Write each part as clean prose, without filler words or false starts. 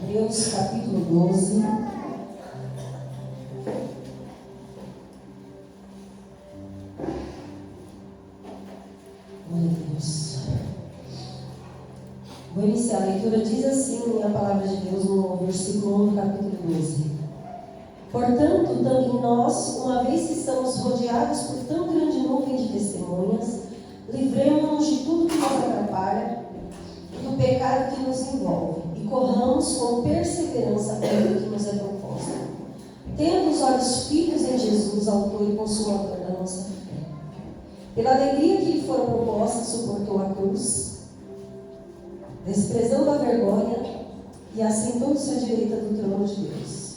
Hebreus capítulo 12. Glória a Deus. Vou iniciar a leitura, diz assim a palavra de Deus no versículo 1 do capítulo 12. Portanto, também nós, uma vez que estamos rodeados por tão grande nuvem de testemunhas, livremo-nos de tudo que nos atrapalha, do pecado que nos envolve, e corramos com perseverança aquilo que nos é proposto, tendo os olhos fitos em Jesus, autor e consumador da nossa fé. Pela alegria que lhe fora proposta, suportou a cruz, desprezando a vergonha, e assentou-se à direita do trono de Deus.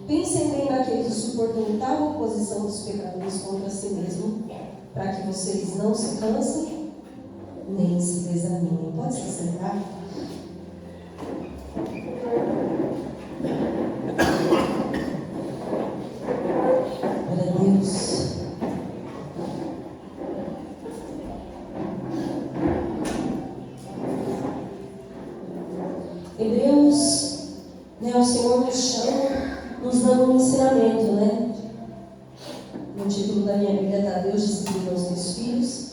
Pensem bem naquele que suportou tal oposição dos pecadores contra si mesmo, para que vocês não se cansem nem se desanimem. Pode se sentar? Glória a Deus. Hebreus, o Senhor nos chama, nos dando um ensinamento, No título da minha Bíblia está Deus disciplina os meus filhos.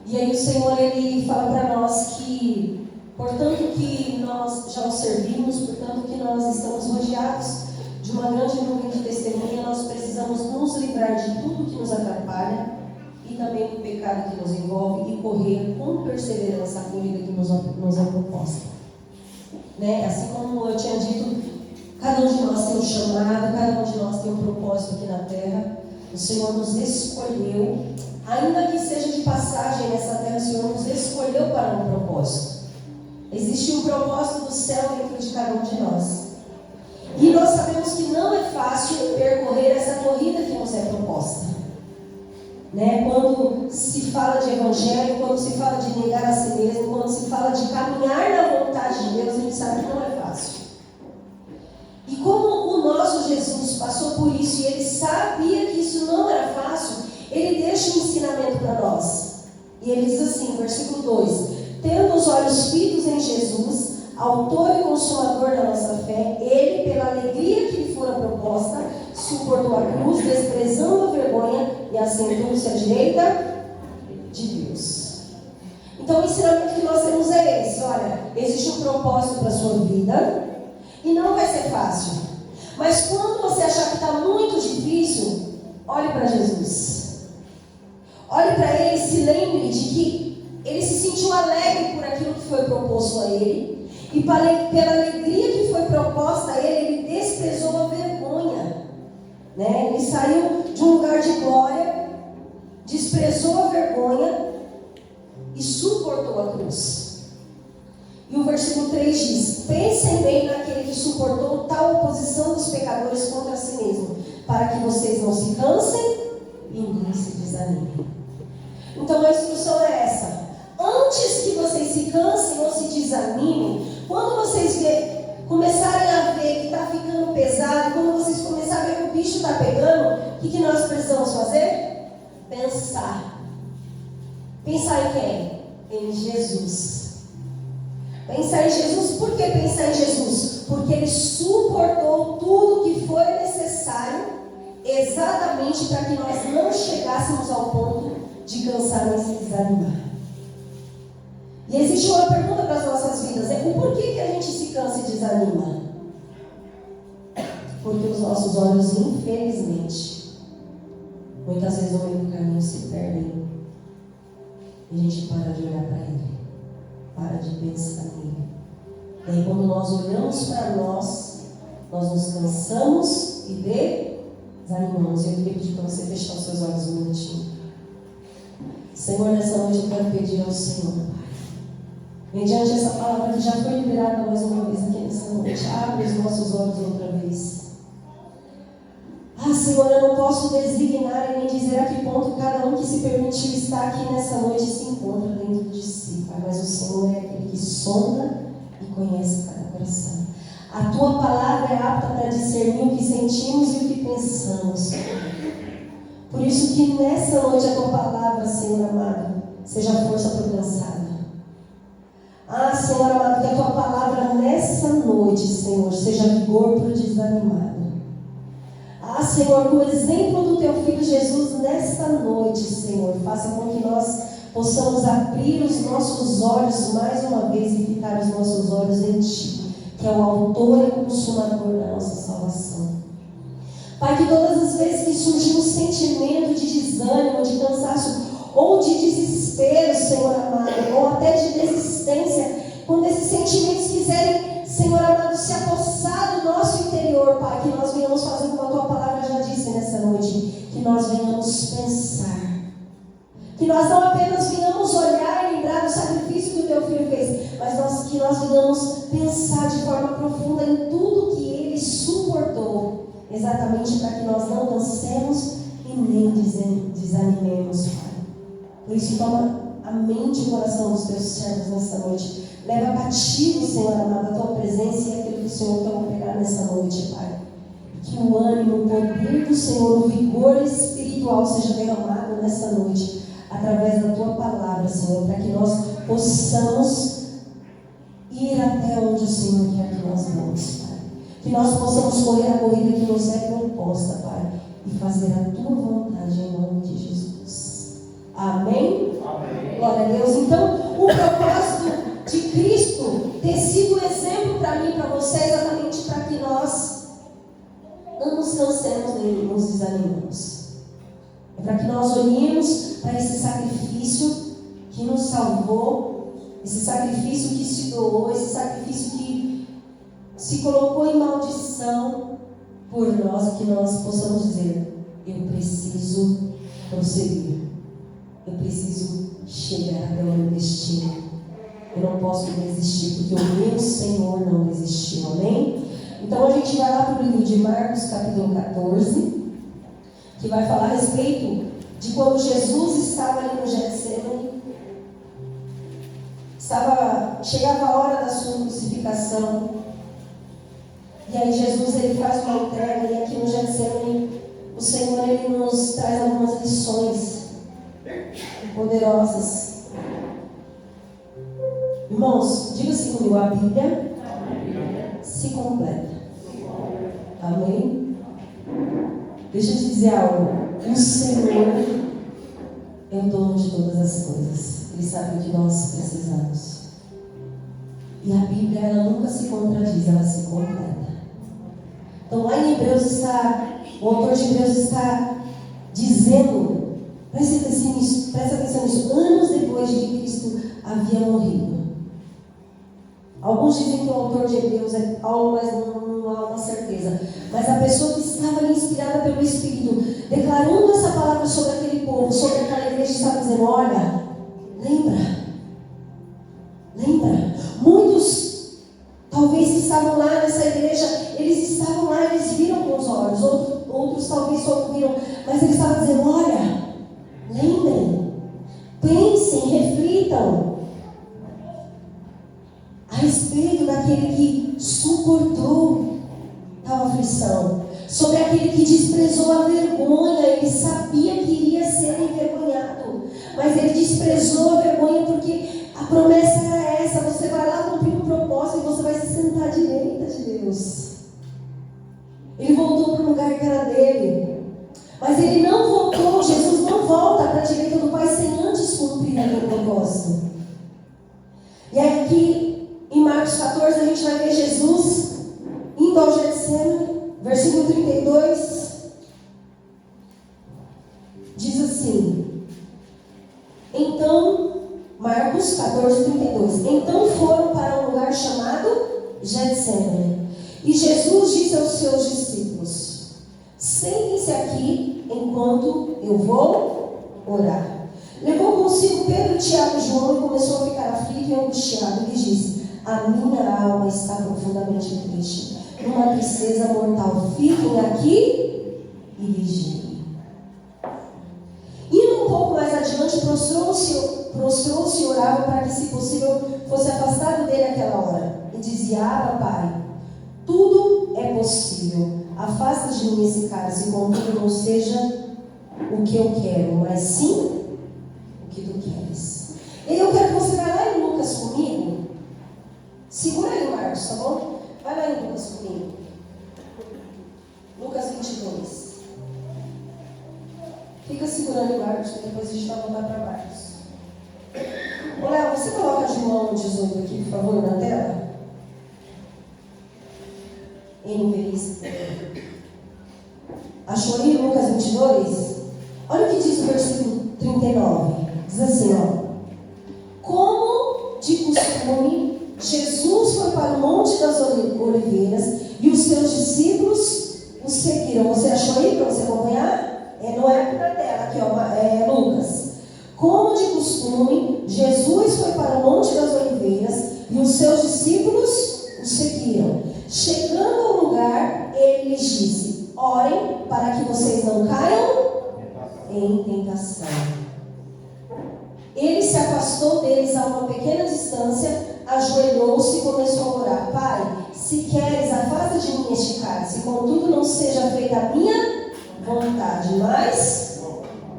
E aí o Senhor, Ele fala para nós que, portanto que nós já o servimos, portanto que nós estamos rodeados de uma grande nuvem de testemunha, nós precisamos nos livrar de tudo que nos atrapalha e também do pecado que nos envolve e correr com perseverança a corrida que nos é proposta. Assim como eu tinha dito, cada um de nós tem um chamado, cada um de nós tem um propósito aqui na terra. O Senhor nos escolheu, ainda que seja de passagem nessa terra, o Senhor nos escolheu para um propósito. Existe um propósito do céu dentro de cada um de nós. E nós sabemos que não é fácil percorrer essa corrida que nos é proposta. Quando se fala de evangelho, quando se fala de negar a si mesmo, quando se fala de caminhar na vontade de Deus, a gente sabe que não é fácil. E como o nosso Jesus passou por isso e ele sabia que isso não era fácil, ele deixa um ensinamento para nós. E ele diz assim, versículo 2: tendo os olhos fitos em Jesus, autor e consumador da nossa fé, ele, pela alegria que lhe fora proposta, suportou a cruz, desprezando a vergonha, e assentou-se à direita de Deus. Então o ensinamento que nós temos é esse: olha, existe um propósito para a sua vida, e não vai ser fácil. Mas quando você achar que está muito difícil, olhe para Jesus. Olhe para Ele e se lembre de que Ele se sentiu alegre por aquilo que foi proposto a Ele. E pela alegria que foi proposta a Ele, Ele desprezou a vergonha. Ele saiu de um lugar de glória, desprezou a vergonha e suportou a cruz. E o versículo 3 diz: pensem bem naquele que suportou tal oposição dos pecadores contra si mesmo, para que vocês não se cansem e nem se desanimem. Então a instrução é essa: antes que vocês se cansem ou se desanimem, quando vocês começarem a ver que está ficando pesado, quando vocês começarem a ver que o bicho está pegando, o que nós precisamos fazer? Pensar. Pensar em quem? Em Jesus. Pensar em Jesus. Por que pensar em Jesus? Porque Ele suportou tudo que foi necessário exatamente para que nós não chegássemos ao ponto de cansar e se desanimar. E existe uma pergunta para as nossas vidas: o porquê que a gente se cansa e desanima? Porque os nossos olhos, infelizmente, muitas vezes no meio do caminho se perdem. E a gente para de olhar para Ele, para de pensar nele. E aí quando nós olhamos para nós nos cansamos e desanimamos. Eu queria pedir para você fechar os seus olhos um minutinho. Senhor, nessa noite eu quero pedir ao Senhor, Pai, mediante essa palavra que já foi liberada mais uma vez aqui nessa noite, abre os nossos olhos outra vez. Senhor, eu não posso designar e nem dizer a que ponto cada um que se permitiu estar aqui nessa noite se encontra dentro de si, Pai, mas o Senhor é aquele que sonda e conhece cada coração. A Tua palavra é apta para discernir o que sentimos e o que pensamos. Por isso que nessa noite a Tua palavra, Senhor amado, seja força para o cansado. Senhor amado, que a Tua palavra nessa noite, Senhor, seja vigor para o desanimado. Ah, Senhor, com o exemplo do Teu Filho Jesus, nesta noite, Senhor, faça com que nós possamos abrir os nossos olhos mais uma vez e ficar os nossos olhos em Ti, que é o autor e consumador da nossa salvação. Pai, que todas as vezes que surgir um sentimento de desânimo, de cansaço ou de desespero, Senhor amado, ou até de desistência, quando esses sentimentos quiserem, Senhor amado, se apossar do nosso interior, Pai, que nós venhamos fazer como a Tua palavra já disse nessa noite, que nós venhamos pensar, que nós não apenas venhamos olhar e lembrar do sacrifício que o Teu Filho fez, mas que nós venhamos pensar de forma profunda em tudo que Ele suportou, exatamente para que nós não cansemos e nem desanimemos, Pai. Por isso, toma a mente e o coração dos Teus servos nessa noite. Leva cativo, Senhor amado, a Tua presença e aquilo que o Senhor quer operar nessa noite, Pai. Que o ânimo, o poder do Senhor, o vigor espiritual seja derramado nessa noite, através da Tua palavra, Senhor, para que nós possamos ir até onde o Senhor quer que nós vamos, Pai. Que nós possamos correr a corrida que nos é proposta, Pai, e fazer a Tua vontade em nome de Jesus. Amém? Amém. Glória a Deus. Então, o propósito de Cristo ter sido exemplo para mim e para você, exatamente para que nós não nos cansemos nem nos desanimemos. É para que nós olhemos para esse sacrifício que nos salvou, esse sacrifício que se doou, esse sacrifício que se colocou em maldição por nós, que nós possamos dizer: eu preciso prosseguir, eu preciso chegar até o meu destino. Eu não posso desistir, porque o meu Senhor não desistiu. Amém? Então a gente vai lá para o livro de Marcos, capítulo 14, que vai falar a respeito de quando Jesus estava ali no Getsemane. Chegava a hora da sua crucificação. E aí Jesus ele faz uma entrega, e aqui no Getsemane o Senhor ele nos traz algumas lições poderosas. Irmãos, diga assim comigo: a Bíblia se completa. Amém? Deixa eu te dizer algo. O Senhor é o dono de todas as coisas. Ele sabe o que nós precisamos. E a Bíblia, ela nunca se contradiz, ela se completa. Então lá em Hebreus o autor de Hebreus está dizendo, presta atenção nisso, anos depois de que Cristo havia morrido. Alguns dizem que o autor de Hebreus é Paulo, mas não há uma certeza. Mas a pessoa que estava ali inspirada pelo Espírito, declarando essa palavra sobre aquele povo, sobre aquela igreja, estava dizendo: olha, lembra. Muitos, talvez que estavam lá nessa igreja, eles estavam lá, eles viram com os olhos, outros talvez só ouviram, mas ele estava dizendo: olha, lembrem, pensem, reflitam a respeito daquele que suportou tal aflição, sobre aquele que desprezou a vergonha. Ele sabia que iria ser envergonhado, mas ele desprezou a vergonha porque a promessa era essa: você vai lá cumprir um propósito e você vai se sentar à direita de Deus. Ele voltou para o lugar que era dele, mas ele não voltou. Jesus não volta para a direita do Pai sem antes cumprir aquele propósito. E aqui em Marcos 14 a gente vai ver Jesus indo ao Getsemane, versículo 32, diz assim: então, Marcos 14, 32, então foram para um lugar chamado Getsemane, e Jesus disse aos seus discípulos: sentem-se aqui enquanto eu vou orar. Levou consigo Pedro, Tiago e João e começou a ficar aflito e angustiado, e lhes disse: a minha alma está profundamente triste, numa tristeza mortal. Fiquem aqui e vigiem. Indo um pouco mais adiante, prostrou-se e orava para que, se possível, fosse afastado dele aquela hora. E dizia: Abba, Pai, tudo é possível. Afasta de mim esse cálice, contudo não seja o que eu quero, mas sim o que tu queres. E eu quero que você vá lá em Lucas comigo. Segura aí, Marcos, tá bom? Vai lá comigo. Lucas 22. Fica segurando em Marcos, que depois a gente vai voltar para Marcos. Ô Léo, você coloca João 18 aqui, por favor, na tela? NVI. Achou aí Lucas 22? Olha o que diz o versículo 39. Diz assim, ó. Como de costume, Jesus foi para o Monte das Oliveiras e os seus discípulos o seguiram. Você achou aí para você acompanhar? Não é aqui na tela, aqui ó, Lucas. Como de costume, Jesus foi para o Monte das Oliveiras e os seus discípulos o seguiram. Chegando ao lugar, ele lhes disse: orem para que vocês não caiam em tentação. Ele se afastou deles a uma pequena distância, ajoelhou-se e começou a orar: Pai, se queres, afasta de mim este cálice, contudo não seja feita a minha vontade, mas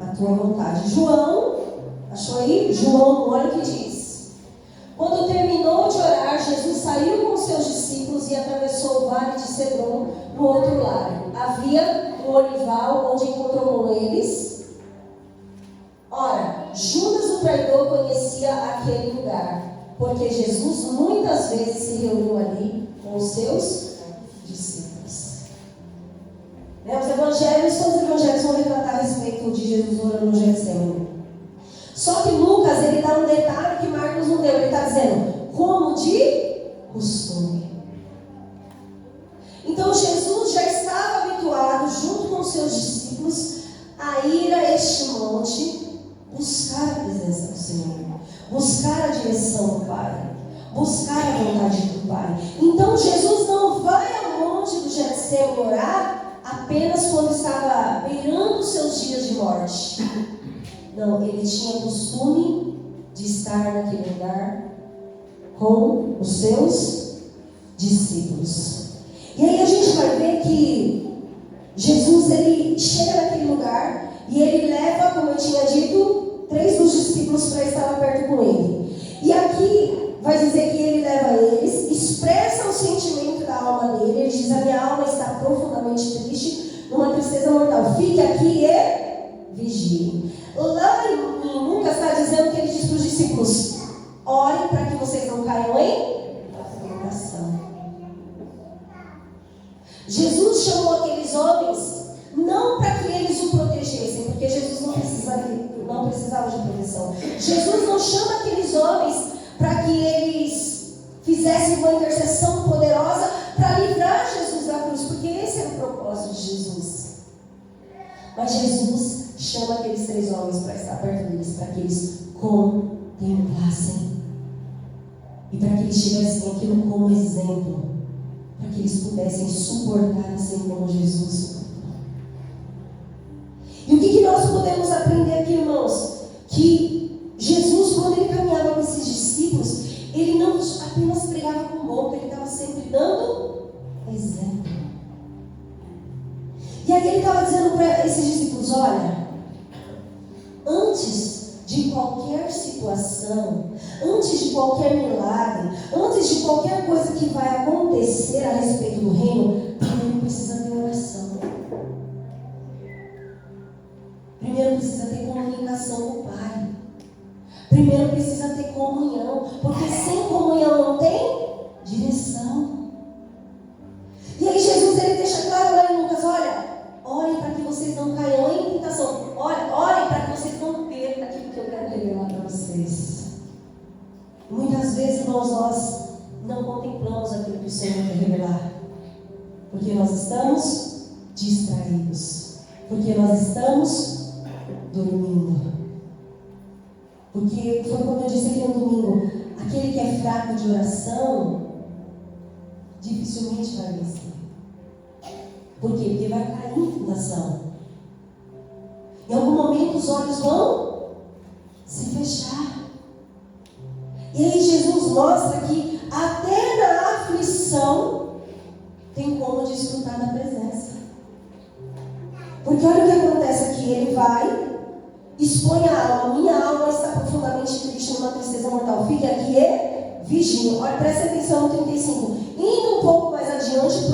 a tua vontade. João, achou aí? João, olha o que diz. Quando terminou de orar, Jesus saiu com seus discípulos e atravessou o vale de Cedron no outro lado. Havia um olival onde encontrou com eles. Ora, Judas o traidor conhecia aquele lugar, porque Jesus muitas vezes se reuniu ali com os seus discípulos. Os evangelhos, todos os evangelhos vão retratar a respeito de Jesus orando no Getsemane. Só que Lucas, ele dá um detalhe que Marcos não deu. Ele está dizendo, como de costume. Então Jesus já estava habituado, junto com os seus discípulos, a ir a este monte, buscar a presença do Senhor, buscar a direção do Pai, buscar a vontade do Pai. Então Jesus não vai ao monte do Getsemane orar apenas quando estava beirando os seus dias de morte. Não, ele tinha costume de estar naquele lugar com os seus discípulos. E aí a gente vai ver que Jesus, ele chega naquele lugar e ele leva, como eu tinha dito, 3 dos discípulos para estar perto com ele. E aqui vai dizer que ele leva eles, expressa o sentimento da alma dele. Ele diz: a minha alma está profundamente triste, numa tristeza mortal. Fique aqui e vigie. Lá em Lucas está dizendo que ele diz para os discípulos: orem para que vocês não caiam em tentação. Jesus chamou aqueles homens não para que eles o protegessem, porque Jesus não precisava de proteção. Jesus não chama aqueles homens para que eles fizessem uma intercessão poderosa para livrar Jesus da cruz, porque esse era o propósito de Jesus. Mas Jesus chama aqueles 3 homens para estar perto deles, para que eles contemplassem e para que eles tivessem aquilo como exemplo, para que eles pudessem suportar assim como Jesus suportou. E o que nós podemos aprender aqui, irmãos? Que Jesus, quando ele caminhava com esses discípulos, ele não apenas pregava com boca, ele estava sempre dando exemplo. E aí ele estava dizendo para esses discípulos: olha, antes de qualquer situação, antes de qualquer milagre, antes de qualquer coisa que vai acontecer a respeito do reino, primeiro precisa ter oração. Primeiro precisa ter comunicação com o Pai. Primeiro precisa ter comunhão, porque sem comunhão não tem direção. E aí Jesus, ele deixa claro lá em Lucas: olha, orem para que vocês não caiam em tentação. Orem para que vocês não percam aquilo que eu quero revelar para vocês. Muitas vezes, irmãos, nós não contemplamos aquilo que o Senhor quer revelar, porque nós estamos distraídos, porque nós estamos dormindo. Porque foi como eu disse aqui no domingo: aquele que é fraco de oração dificilmente vai vencer. Por quê? Porque vai cair em tentação. Em algum momento os olhos vão se fechar. E aí Jesus mostra que até na aflição tem como desfrutar da presença. Porque olha o que acontece aqui: ele vai, expõe a alma. Minha alma está profundamente triste, numa tristeza mortal. Fique aqui e vigie. Olha, presta atenção no 35. Indo um pouco mais adiante,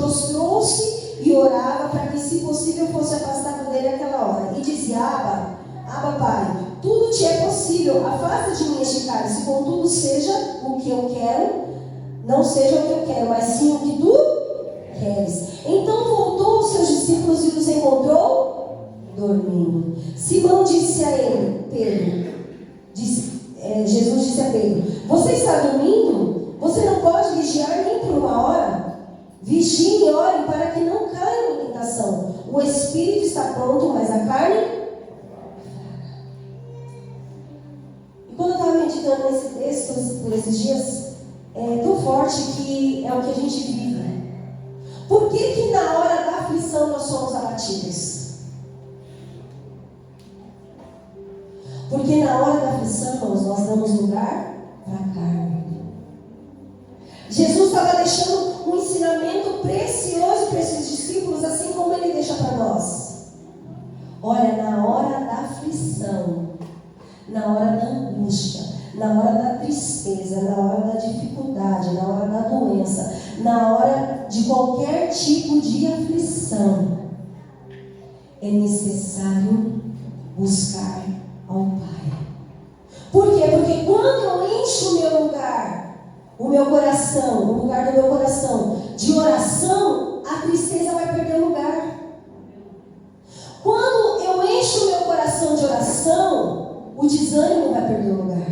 se possível, fosse afastado dele aquela hora. E dizia: Abba, Pai, tudo te é possível, afasta de mim este cálice, contudo seja o que eu quero, não seja o que eu quero, mas sim o que tu queres. Então voltou aos seus discípulos e os encontrou dormindo. Simão disse a ele, Jesus disse a Pedro: você está dormindo? Você não pode vigiar nem por uma hora? Vigiem e orem para que não caiam em tentação. O espírito está pronto, mas a carne fraca. E quando eu estava meditando nesse texto por esses dias, é tão forte que é o que a gente vive. Por que na hora da aflição nós somos abatidos? Porque na hora da aflição, nós damos lugar para a carne. Jesus estava deixando um ensinamento precioso para esses discípulos, assim como Ele deixa para nós. Olha, na hora da aflição, na hora da angústia, na hora da tristeza, na hora da dificuldade, na hora da doença, na hora de qualquer tipo de aflição, é necessário buscar ao Pai. Por quê? Porque quando eu encho o meu lugar, o meu coração, o lugar do meu coração de oração, a tristeza vai perder lugar. Quando eu encho o meu coração de oração, o desânimo vai perder lugar.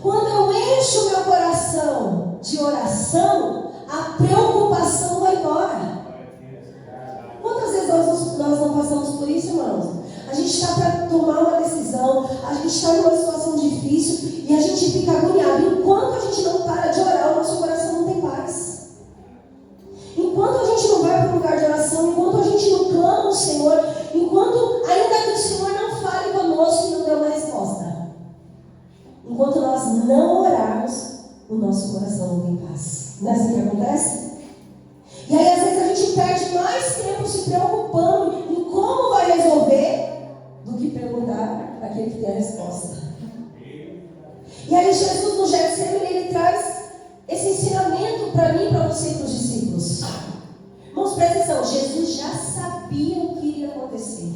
Quando eu encho o meu coração de oração, a preocupação vai embora. Quantas vezes nós não passamos por isso, irmãos? A gente está para tomar uma decisão, a gente está numa situação difícil e a gente fica agoniado. Enquanto a gente não para de orar, o nosso coração não tem paz. Enquanto a gente não vai para o lugar de oração, enquanto a gente não clama ao Senhor, enquanto ainda que o Senhor não fale conosco e não dê uma resposta, enquanto nós não orarmos, o nosso coração não tem paz. Não é assim que acontece? E aí às vezes a gente perde mais tempo se preocupando em como vai resolver do que perguntar para aquele que tem a resposta. E aí Jesus no Getsemane, ele traz esse ensinamento para mim, para você e para os discípulos. Irmãos, presta atenção, Jesus já sabia o que iria acontecer.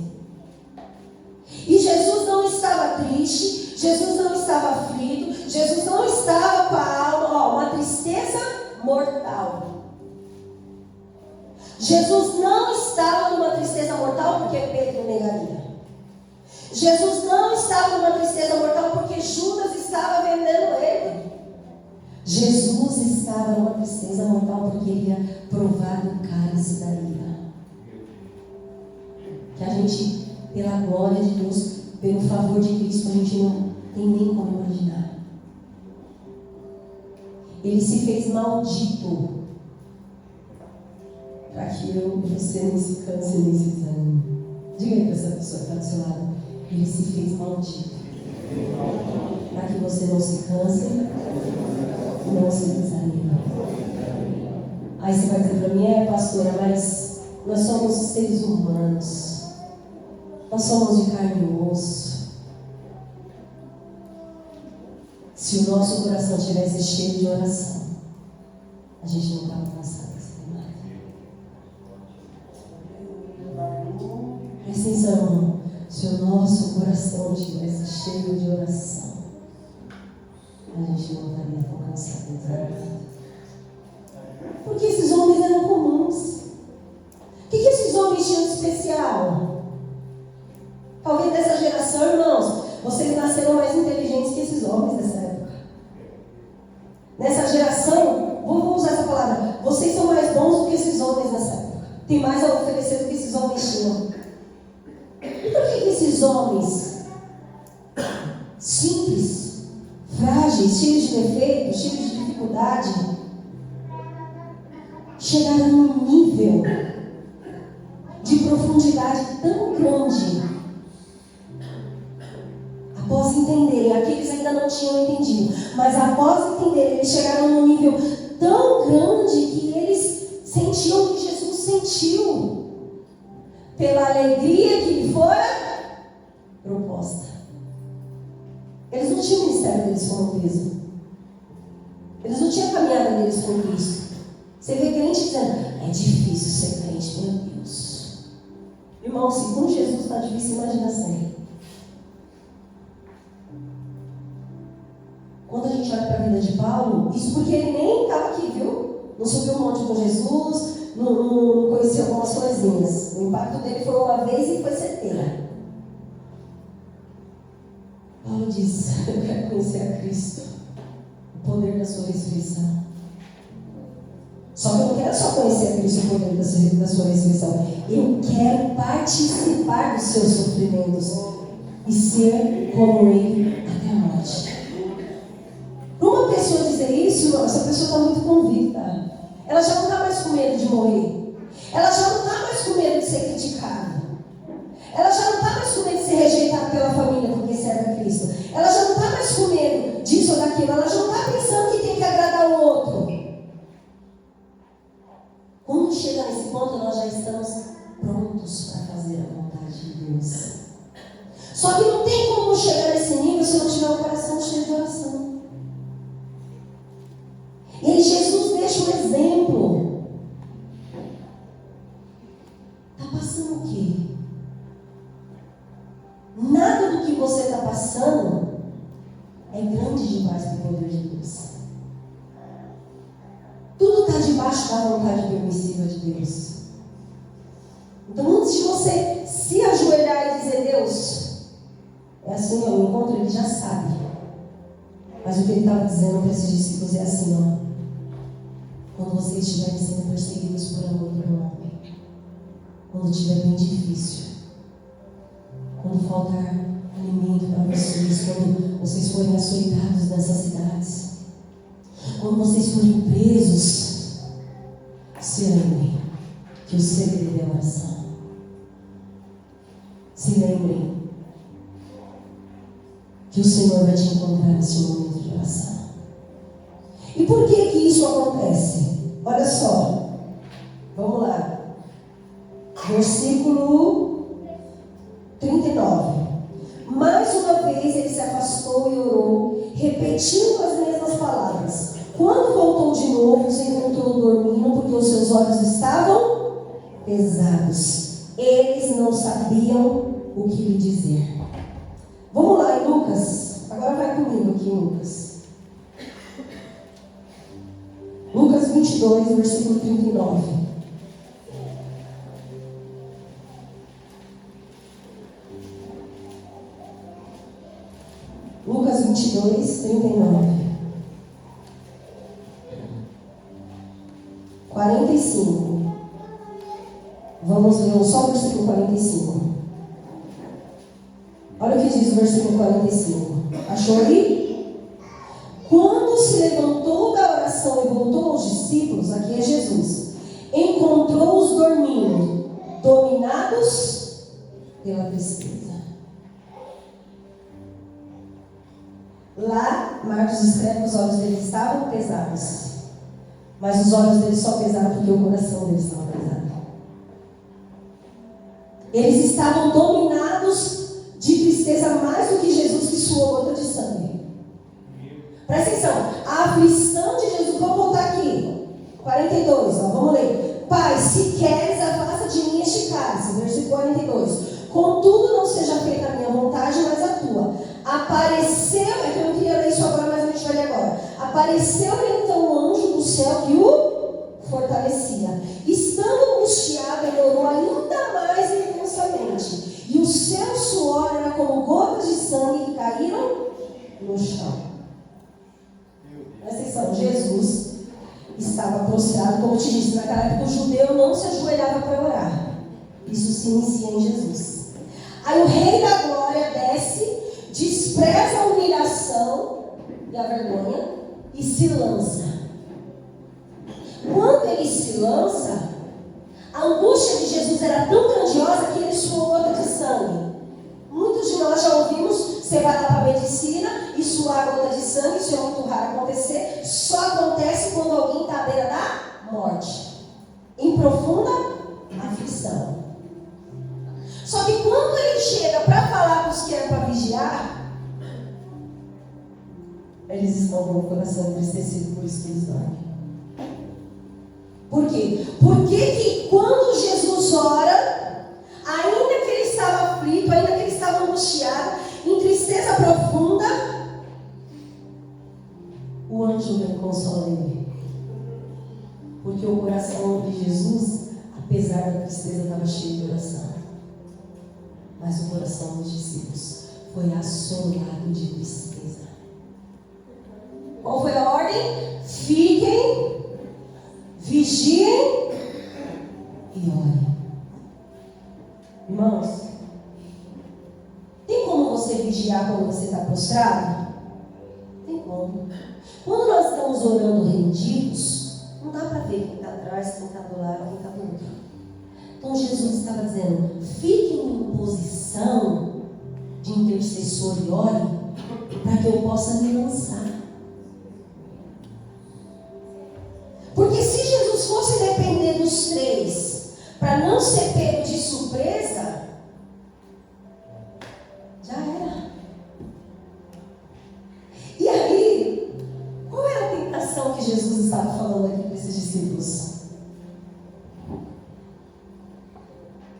E Jesus não estava triste, Jesus não estava aflito, Jesus não estava com a alma, uma tristeza mortal. Jesus não estava numa tristeza mortal porque Pedro negaria. Jesus não estava numa tristeza mortal porque Judas estava vendendo ele. Jesus estava numa tristeza mortal porque ele ia provar do cálice da ira. Que a gente, pela glória de Deus, pelo favor de Cristo, a gente não tem nem como imaginar. Ele se fez maldito para que eu e você não se canse nem se desanime. Diga aí para essa pessoa que está do seu lado: ele se fez maldito para que você não se canse, não se desanime. Aí você vai dizer para mim: pastora, mas nós somos seres humanos, nós somos de carne e osso. Se o nosso coração estivesse cheio de oração, a gente não estava passando essa demais. Presta atenção, irmão. Se o nosso coração estivesse cheio de oração, a gente não estaria tão cansado de desanimado. Porque esses homens eram comuns. O que esses homens tinham de especial? Talvez dessa geração, irmãos, vocês nasceram mais inteligentes que esses homens dessa época. Nessa geração, vou usar essa palavra, vocês são mais bons do que esses homens nessa época. Tem mais a oferecer do que esses homens tinham. E por que esses homens simples, frágeis, cheios de defeitos, cheios de dificuldade, chegaram num nível de profundidade tão grande? Após entenderem, aqueles ainda não tinham entendido, mas após entenderem, eles chegaram num nível tão grande que eles sentiam o que Jesus sentiu, pela alegria que lhe fora proposta. Eles não tinham o ministério deles como peso, eles não tinham a caminhada deles com Cristo. Você vê crente dizendo: é difícil ser crente, meu Deus. Irmão, se com Jesus está difícil, imagina sem. Quando a gente olha para a vida de Paulo, isso porque ele nem estava aqui, viu? Não subiu um monte com Jesus, não conheceu algumas coisinhas. O impacto dele foi uma vez e foi certeira. Paulo diz: eu quero conhecer a Cristo, o poder da sua ressurreição. Só que eu não quero só conhecer a Cristo, o poder da sua ressurreição. Eu quero participar dos seus sofrimentos e ser como Ele até a morte. Para uma pessoa dizer isso, essa pessoa está muito convicta. Ela já não está mais com medo de morrer. Ela já não está mais com medo de ser criticada. Ela já não está mais com medo de ser rejeitada pela família porque serve a Cristo. Ela já não está mais com medo disso ou daquilo. Ela já não está pensando que tem que agradar o outro. Quando chega nesse ponto, nós já estamos prontos para fazer a vontade de Deus. Só que não tem como chegar nesse nível se não tiver um coração cheio de oração. E Jesus deixa um exemplo. Está passando o quê? Nada do que você está passando é grande demais para o poder de Deus. Tudo está debaixo da vontade permissiva de Deus. Então, antes de você se ajoelhar e dizer: Deus, é assim, ó, o encontro ele já sabe. Mas o que ele estava dizendo para esses discípulos é assim, ó. Quando vocês estiverem sendo perseguidos por amor do nome, quando estiver bem difícil, quando faltar alimento para vocês, quando vocês forem açoitados nessas cidades, quando vocês forem presos, se lembrem que o segredo é a oração. Se lembrem que o Senhor vai te encontrar nesse momento de oração. E por que que isso acontece? Olha só, vamos lá. Versículo 39. Mais uma vez ele se afastou e orou, repetindo as mesmas palavras. Quando voltou de novo, se encontrou dormindo, porque os seus olhos estavam pesados. Eles não sabiam o que lhe dizer. Vamos lá em Lucas. Agora vai comigo aqui em Lucas. Lucas 22, versículo 39. Lucas 22, 39. 45. Vamos ler só o versículo 45. Olha o que diz o versículo 45. Achou aí? Quando se levantou da oração e voltou aos discípulos, aqui é Jesus, encontrou-os dormindo, dominados pela tristeza. Lá, Marcos escreve que os olhos deles estavam pesados. Mas os olhos deles só pesaram porque o coração deles estava pesado. Eles estavam dominados de tristeza mais do que Jesus que suou gota de sangue. Presta atenção, a aflição de Jesus, vamos voltar aqui, 42, ó, vamos ler. Pai, se queres, afasta de mim este cálice, versículo 42. Contudo, não seja feita a minha vontade, mas a tua. Apareceu, é que eu não queria ler isso agora, mas a gente vai ler agora. Apareceu-lhe então um anjo do céu que o fortalecia. Estando angustiado, ele orou ainda mais intensamente. E o seu suor era como gotas de sangue que caíram no chão. Presta atenção, Jesus estava prostrado, como eu te disse, naquela época o judeu não se ajoelhava para orar. Isso se inicia em Jesus. Aí o Rei da Glória desce, despreza a humilhação e a vergonha e se lança. Quando ele se lança, a angústia de Jesus era tão grandiosa que ele suou gota de sangue. Muitos de nós já ouvimos: você vai lá para a medicina e suar gota de sangue. Isso é muito raro acontecer. Só acontece quando alguém está à beira da morte, em profunda aflição. Só que quando ele chega para falar para os que eram para vigiar, eles estão com o coração entristecido, por isso que eles dormem. Por quê? Porque que quando Jesus ora, ainda que ele estava aflito, ainda que ele estava angustiado, em tristeza profunda, o anjo veio consolar ele. Porque o coração de Jesus, apesar da tristeza, estava cheio de oração. Mas o coração dos discípulos foi assolado de tristeza. Qual foi a ordem? Fiquem, vigiem e orem. Irmãos, tem como você vigiar quando você está prostrado? Tem como. Quando nós estamos orando rendidos, não dá para ver quem está atrás, quem está do lado, quem está do outro. Então Jesus estava dizendo, fiquem em posição de intercessor e ore, para que eu possa me lançar. Porque se Jesus fosse depender dos três, para não ser pego de surpresa, já era. E aí, qual era a tentação que Jesus estava falando aqui para esses discípulos?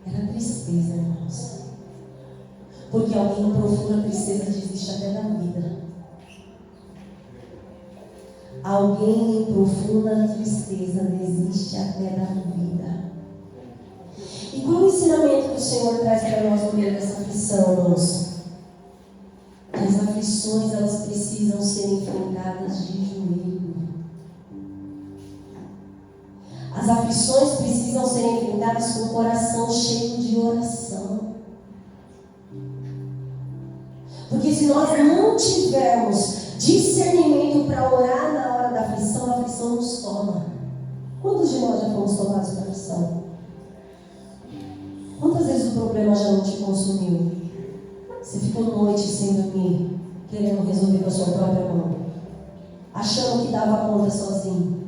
Era tristeza, irmãos. Porque alguém em profunda tristeza desiste até da vida. Alguém em profunda tristeza desiste até da vida. E qual o ensinamento que o Senhor traz para nós no meio dessa aflição, irmãos? As aflições, elas precisam ser enfrentadas de joelho. As aflições precisam ser enfrentadas com o coração cheio de oração. Porque se nós não tivermos discernimento para orar na hora da aflição, a aflição nos toma. Quantos de nós já fomos tomados pela aflição? Quantas vezes o problema já não te consumiu? Você ficou noite sem dormir, querendo resolver com a sua própria mão, achando que dava conta sozinho.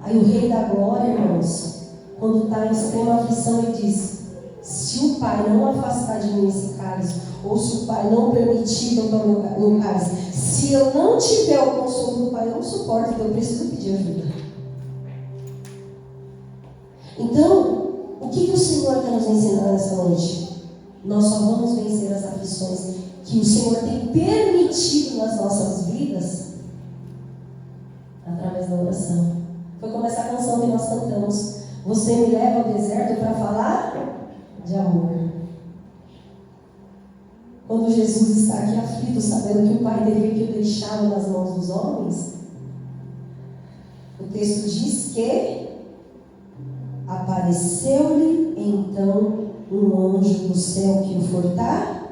Aí o Rei da Glória, irmãos, quando está em extrema aflição, ele diz: se o Pai não afastar de mim esse cálice, ou se o Pai não permitir que eu tome o cálice, se eu não tiver o consolo do Pai, eu não suporto, então eu preciso pedir ajuda. Então, o que o Senhor quer nos ensinar nessa noite? Nós só vamos vencer as aflições que o Senhor tem permitido nas nossas vidas através da oração. Foi como essa canção que nós cantamos: você me leva ao deserto para falar de amor. Quando Jesus está aqui aflito, sabendo que o Pai teria que o deixá-lo nas mãos dos homens, o texto diz que apareceu-lhe então um anjo do céu que o fortalecia.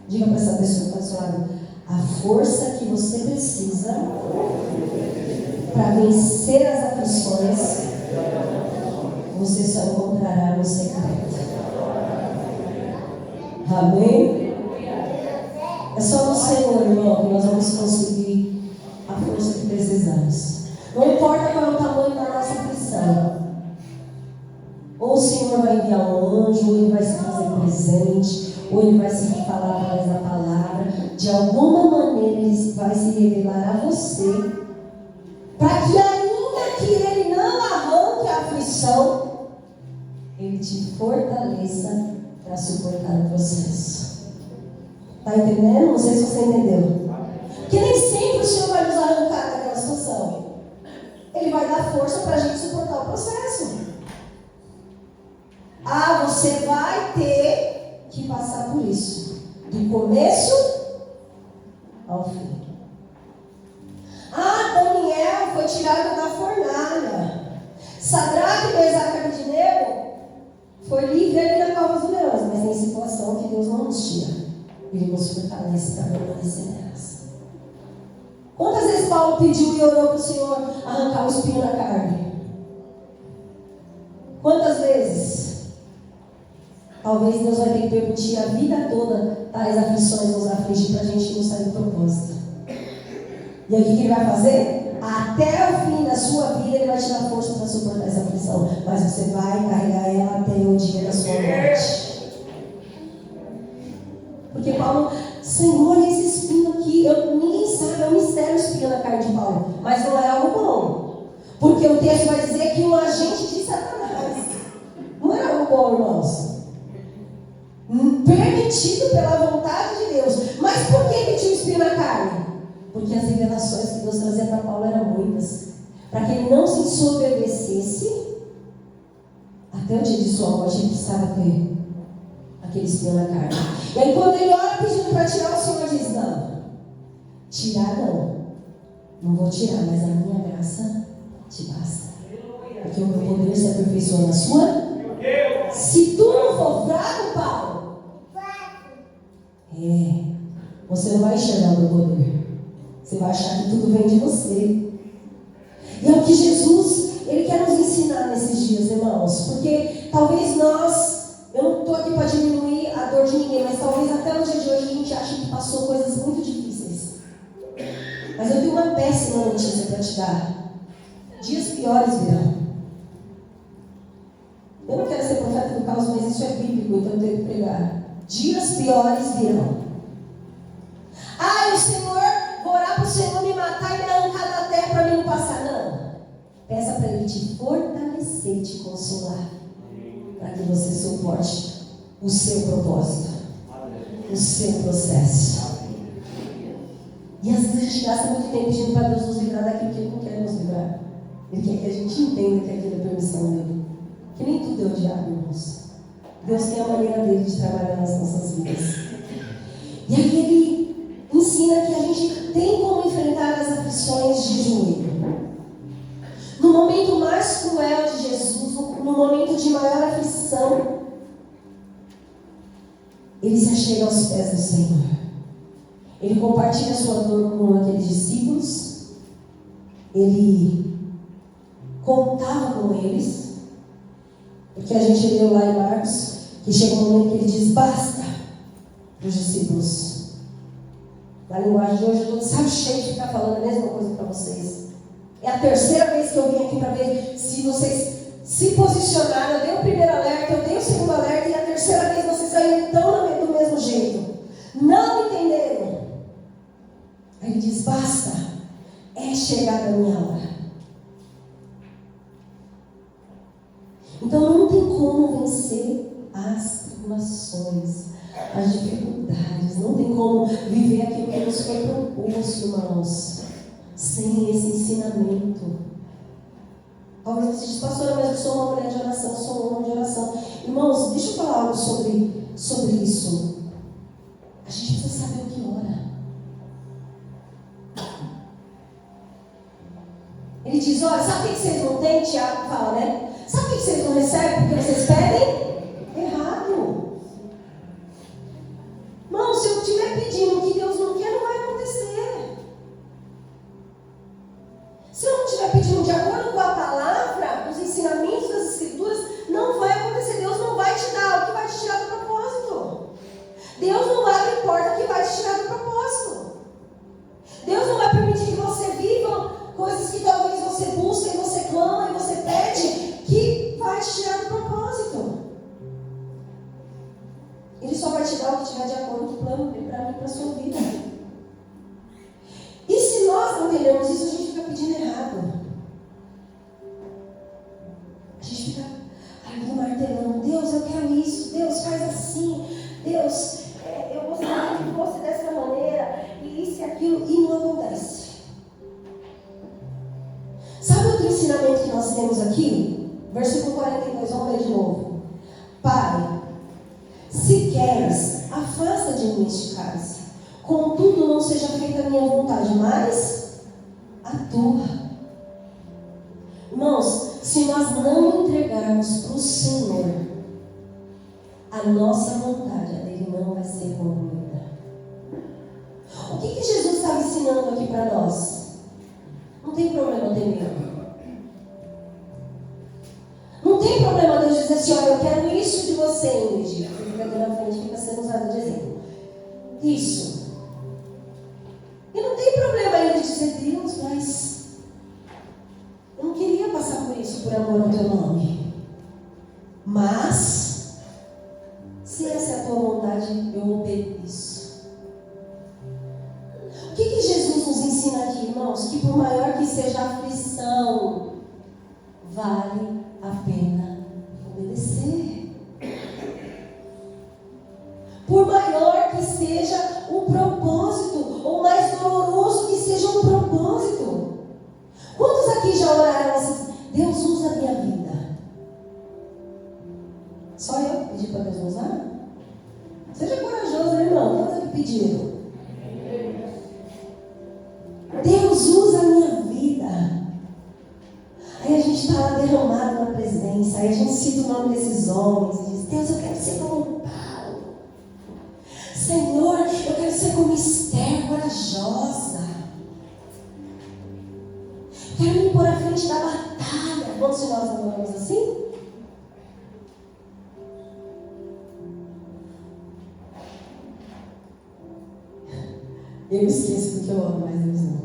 Diga para essa pessoa que está do seu lado: a força que você precisa para vencer as aflições, você só encontrará no secreto. Amém? É só no Senhor, irmão, que nós vamos conseguir a força que precisamos. Não importa qual é o tamanho da nossa aflição. Ou o Senhor vai enviar um anjo, ou Ele vai se fazer presente, ou Ele vai se falar através da palavra. De alguma maneira Ele vai se revelar a você, para que ainda que Ele não arranque a aflição, Ele te fortaleça para suportar o processo. Está entendendo? Não sei se você entendeu. Porque nem sempre o Senhor vai nos arrancar daquela situação. Ele vai dar força para a gente suportar o processo. Ah, você vai ter que passar por isso, do começo ao fim. Ah, Daniel foi tirado da fornalha. Sadraque, Mesaque e Abednego foi livre ali na cova dos leões, mas tem situação que Deus não nos tira. Ele nos fortalece para permanecer nelas. Quantas vezes Paulo pediu e orou para o Senhor arrancar o espinho da carne? Quantas vezes? Talvez Deus vai ter que permitir a vida toda tais aflições nos afligir para a gente não sair do propósito. E aí o que Ele vai fazer? Até o fim da sua vida Ele vai te dar força para suportar essa aflição. Mas você vai carregar ela até o dia da sua morte. Porque Paulo, Senhor, esse espinho aqui, ninguém sabe, é um mistério o espinho na carne de Paulo. Mas não é algo bom. Porque o texto vai dizer que um agente de Satanás. Não era algo bom, irmãos. Permitido pela vontade de Deus. Mas por que ele tinha um espinho na carne? Porque as revelações que Deus trazia para Paulo eram muitas. Para que ele não se ensoberbecesse, até o dia de sua morte ele precisava ter aquele espinho na carne. E aí quando ele ora pedindo para tirar, o Senhor diz: não, tirar não vou tirar, mas a minha graça te basta. Porque o meu poder se aperfeiçoa na sua. Se tu não for fraco, Paulo, você não vai enxergar o meu poder. Você vai achar que tudo vem de você. E é o que Jesus, Ele quer nos ensinar nesses dias, irmãos. Porque talvez eu não estou aqui para diminuir a dor de ninguém, mas talvez até no dia de hoje a gente ache que passou coisas muito difíceis. Mas eu tenho uma péssima notícia para te dar. Dias piores virão. Eu não quero ser profeta do caos, mas isso é bíblico, então eu tenho que pregar. Dias piores virão. O Senhor, vou orar para o Senhor me matar e me arrancar da terra para mim não passar. Não. Peça para Ele te fortalecer e te consolar. Para que você suporte o seu propósito. O seu processo. E às vezes a gente gasta muito tempo pedindo para Deus nos livrar daquilo que Ele não quer nos livrar. Ele quer que a gente entenda que aquilo é permissão dele. Que nem tudo é o diabo, irmãos. Deus tem a maneira dele de trabalhar nas nossas vidas. E aí Ele ensina que a gente tem como enfrentar as aflições de joelho. No momento mais cruel de Jesus, no momento de maior aflição, Ele se achega aos pés do Senhor. Ele compartilha a sua dor com aqueles discípulos. Ele contava com eles. Porque a gente leu lá em Marcos que chega um momento que Ele diz: basta para os discípulos. Na linguagem de hoje, eu estou de saco cheio de ficar falando a mesma coisa para vocês. É a terceira vez que eu vim aqui para ver se vocês se posicionaram. Eu dei o primeiro alerta, eu dei o segundo alerta, e a terceira vez vocês ainda estão do mesmo jeito. Não entenderam. Aí Ele diz: basta, é chegada a minha hora. Então não tem como vencer as tribulações, as dificuldades. Não tem como viver aquilo que nos foi proposto, irmãos, sem esse ensinamento. Talvez você diz: pastora, mas eu sou uma mulher de oração, sou um homem de oração. Irmãos, deixa eu falar algo sobre isso. A gente precisa saber o que ora. Ele diz: olha, sabe o que vocês não têm? Tiago fala, né? Sabe o que vocês não recebem? Porque vocês pedem errado. Irmão, se eu estiver pedindo o que Deus não quer, não vai acontecer. Se eu não estiver pedindo de acordo com a palavra, os ensinamentos das Escrituras, não vai acontecer. Deus não vai te dar o que vai te tirar do propósito. Deus não abre porta que vai te tirar do propósito. Deus não vai permitir que você viva coisas que talvez você busca e você clama e você pede, que vai te tirar do propósito. Ele só vai te dar o que estiver de acordo com o plano dele para mim e para a sua vida. E se nós não entendemos isso, a gente fica pedindo errado. A gente fica ali martelando: Deus, eu quero isso, Deus, faz assim, Deus, eu gostaria que fosse dessa maneira, e isso e aquilo, e não acontece. Sabe outro ensinamento que nós temos aqui? Versículo 42, vamos ler de novo. Pai, se queres, afasta de mim este cálice. Contudo, não seja feita a minha vontade, mas a tua. Irmãos, se nós não entregarmos para o Senhor, a nossa vontade, a dele não vai ser concluída. O que Jesus estava ensinando aqui para nós? Não tem problema ter medo. Não tem problema Deus dizer assim: olha, eu quero isso de você, Ingrid. Você fica aqui na frente, fica sendo usado de exemplo. Isso. E não tem problema ainda de dizer: Deus, mas eu não queria passar por isso por amor ao teu nome. Mas, se essa é a tua vontade, eu obedeço. O que Jesus nos ensina aqui, irmãos? Que por maior que seja a aflição, vale a pena obedecer. Por maior que seja o propósito, ou mais doloroso que seja o propósito. Quantos aqui já oraram assim: Deus usa a minha vida? Só eu pedi para Deus usar? Seja corajoso, né, irmão? Quantos aqui pediram? Deus usa a minha vida. Aí a gente está lá derramado na presença. Aí a gente cita o nome desses homens e diz: Deus, eu quero ser como Paulo. Senhor, eu quero ser como Esther, corajosa. Quero me pôr à frente da batalha. Quantos de nós adoramos assim? Eu esqueço porque eu amo, mas Deus não.